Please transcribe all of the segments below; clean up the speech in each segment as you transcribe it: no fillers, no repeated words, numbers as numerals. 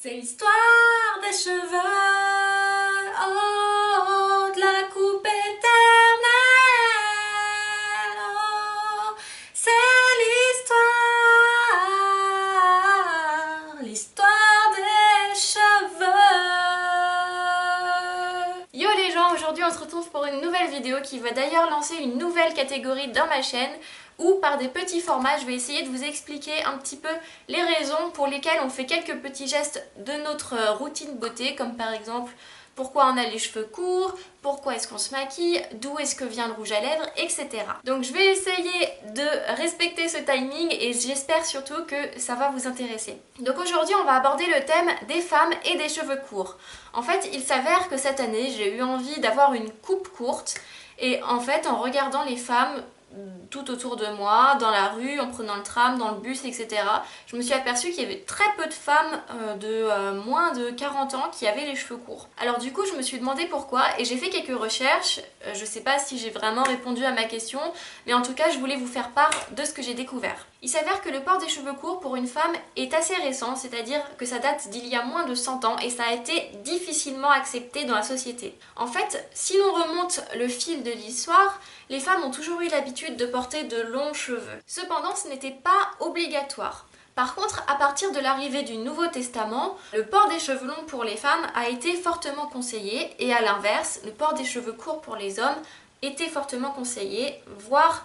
C'est l'histoire des cheveux, oh, de la coupe éternelle, oh, c'est l'histoire des cheveux. Yo les gens, aujourd'hui on se retrouve pour une nouvelle vidéo qui va d'ailleurs lancer une nouvelle catégorie dans ma chaîne où par des petits formats je vais essayer de vous expliquer un petit peu les raisons pour lesquelles on fait quelques petits gestes de notre routine beauté, comme par exemple pourquoi on a les cheveux courts, pourquoi est-ce qu'on se maquille, d'où est-ce que vient le rouge à lèvres, etc. Donc je vais essayer de respecter ce timing et j'espère surtout que ça va vous intéresser. Donc aujourd'hui on va aborder le thème des femmes et des cheveux courts. En fait il s'avère que cette année j'ai eu envie d'avoir une coupe courte et en fait en regardant les femmes tout autour de moi, dans la rue, en prenant le tram, dans le bus, etc. Je me suis aperçue qu'il y avait très peu de femmes de moins de 40 ans qui avaient les cheveux courts. Alors du coup, je me suis demandé pourquoi et j'ai fait quelques recherches. Je sais pas si j'ai vraiment répondu à ma question, mais en tout cas, je voulais vous faire part de ce que j'ai découvert. Il s'avère que le port des cheveux courts pour une femme est assez récent, c'est-à-dire que ça date d'il y a moins de 100 ans et ça a été difficilement accepté dans la société. En fait, si l'on remonte le fil de l'histoire, les femmes ont toujours eu l'habitude de porter de longs cheveux. Cependant, ce n'était pas obligatoire. Par contre, à partir de l'arrivée du Nouveau Testament, le port des cheveux longs pour les femmes a été fortement conseillé et à l'inverse, le port des cheveux courts pour les hommes était fortement conseillé, voire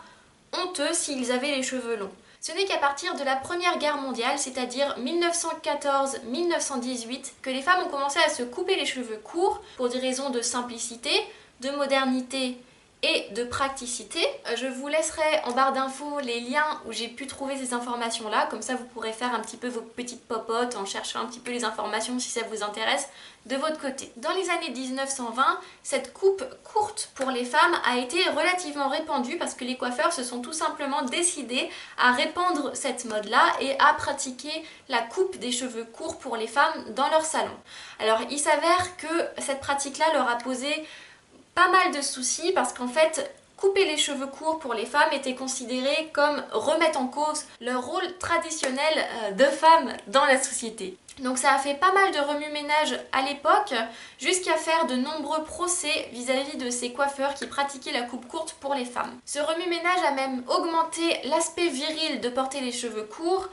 honteux s'ils avaient les cheveux longs. Ce n'est qu'à partir de la Première Guerre mondiale, c'est-à-dire 1914-1918, que les femmes ont commencé à se couper les cheveux courts pour des raisons de simplicité, de modernité et de praticité. Je vous laisserai en barre d'infos les liens où j'ai pu trouver ces informations là, comme ça vous pourrez faire un petit peu vos petites popotes en cherchant un petit peu les informations si ça vous intéresse de votre côté. Dans les années 1920, cette coupe courte pour les femmes a été relativement répandue parce que les coiffeurs se sont tout simplement décidés à répandre cette mode là et à pratiquer la coupe des cheveux courts pour les femmes dans leur salon. Alors il s'avère que cette pratique là leur a posé pas mal de soucis parce qu'en fait, couper les cheveux courts pour les femmes était considéré comme remettre en cause leur rôle traditionnel de femme dans la société. Donc ça a fait pas mal de remue-ménage à l'époque, jusqu'à faire de nombreux procès vis-à-vis de ces coiffeurs qui pratiquaient la coupe courte pour les femmes. Ce remue-ménage a même augmenté l'aspect viril de porter les cheveux courts,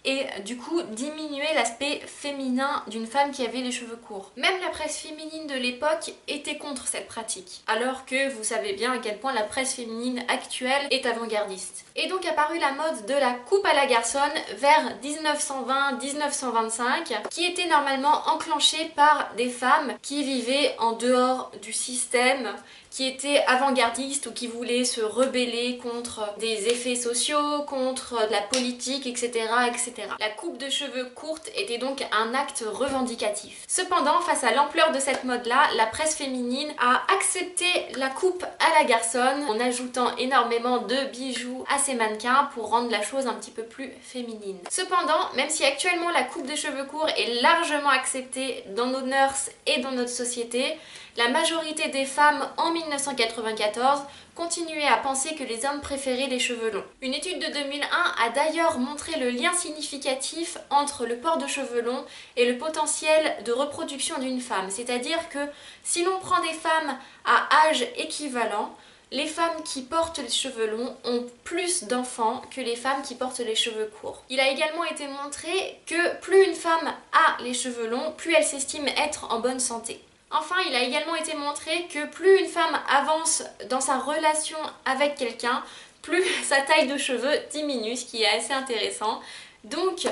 et du coup diminuer l'aspect féminin d'une femme qui avait les cheveux courts. Même la presse féminine de l'époque était contre cette pratique, alors que vous savez bien à quel point la presse féminine actuelle est avant-gardiste. Et donc apparut la mode de la coupe à la garçonne vers 1920-1925, qui était normalement enclenchée par des femmes qui vivaient en dehors du système, qui étaient avant-gardistes ou qui voulaient se rebeller contre des effets sociaux, contre la politique, etc., etc. La coupe de cheveux courte était donc un acte revendicatif. Cependant, face à l'ampleur de cette mode-là, la presse féminine a accepté la coupe à la garçonne en ajoutant énormément de bijoux à ses mannequins pour rendre la chose un petit peu plus féminine. Cependant, même si actuellement la coupe de cheveux courts est largement acceptée dans nos mœurs et dans notre société, la majorité des femmes en 1994 continuaient à penser que les hommes préféraient les cheveux longs. Une étude de 2001 a d'ailleurs montré le lien significatif entre le port de cheveux longs et le potentiel de reproduction d'une femme. C'est-à-dire que si l'on prend des femmes à âge équivalent, les femmes qui portent les cheveux longs ont plus d'enfants que les femmes qui portent les cheveux courts. Il a également été montré que plus une femme a les cheveux longs, plus elle s'estime être en bonne santé. Enfin, il a également été montré que plus une femme avance dans sa relation avec quelqu'un, plus sa taille de cheveux diminue, ce qui est assez intéressant. Donc,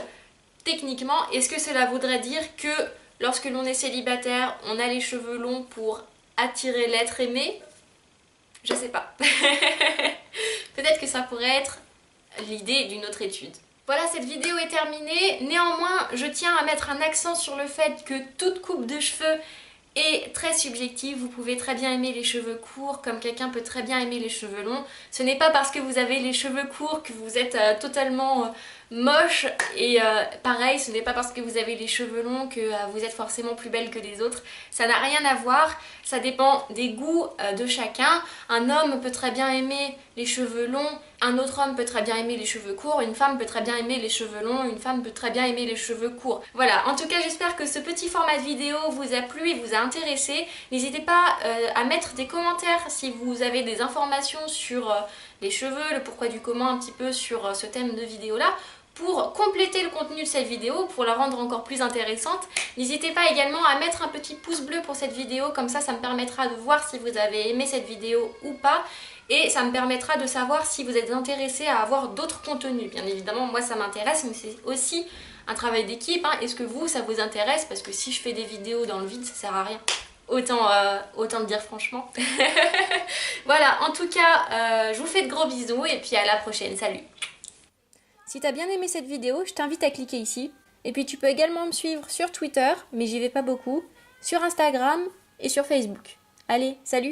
techniquement, est-ce que cela voudrait dire que lorsque l'on est célibataire, on a les cheveux longs pour attirer l'être aimé? Je sais pas. Peut-être que ça pourrait être l'idée d'une autre étude. Voilà, cette vidéo est terminée. Néanmoins, je tiens à mettre un accent sur le fait que toute coupe de cheveux est très subjective. Vous pouvez très bien aimer les cheveux courts comme quelqu'un peut très bien aimer les cheveux longs. Ce n'est pas parce que vous avez les cheveux courts que vous êtes totalement moche et pareil, ce n'est pas parce que vous avez les cheveux longs que vous êtes forcément plus belle que les autres. Ça n'a rien à voir, ça dépend des goûts de chacun. Un homme peut très bien aimer les cheveux longs, un autre homme peut très bien aimer les cheveux courts, une femme peut très bien aimer les cheveux longs, une femme peut très bien aimer les cheveux courts. Voilà, en tout cas j'espère que ce petit format de vidéo vous a plu et vous a intéressé. N'hésitez pas à mettre des commentaires si vous avez des informations sur les cheveux, le pourquoi du comment un petit peu sur ce thème de vidéo là, pour compléter le contenu de cette vidéo, pour la rendre encore plus intéressante. N'hésitez pas également à mettre un petit pouce bleu pour cette vidéo, comme ça me permettra de voir si vous avez aimé cette vidéo ou pas, et ça me permettra de savoir si vous êtes intéressé à avoir d'autres contenus. Bien évidemment, moi ça m'intéresse, mais c'est aussi un travail d'équipe, hein. Est-ce que vous, ça vous intéresse? Parce que si je fais des vidéos dans le vide, ça sert à rien. Autant le dire franchement. Voilà, en tout cas, je vous fais de gros bisous et puis à la prochaine. Salut! Si t'as bien aimé cette vidéo, je t'invite à cliquer ici. Et puis tu peux également me suivre sur Twitter, mais j'y vais pas beaucoup, sur Instagram et sur Facebook. Allez, salut!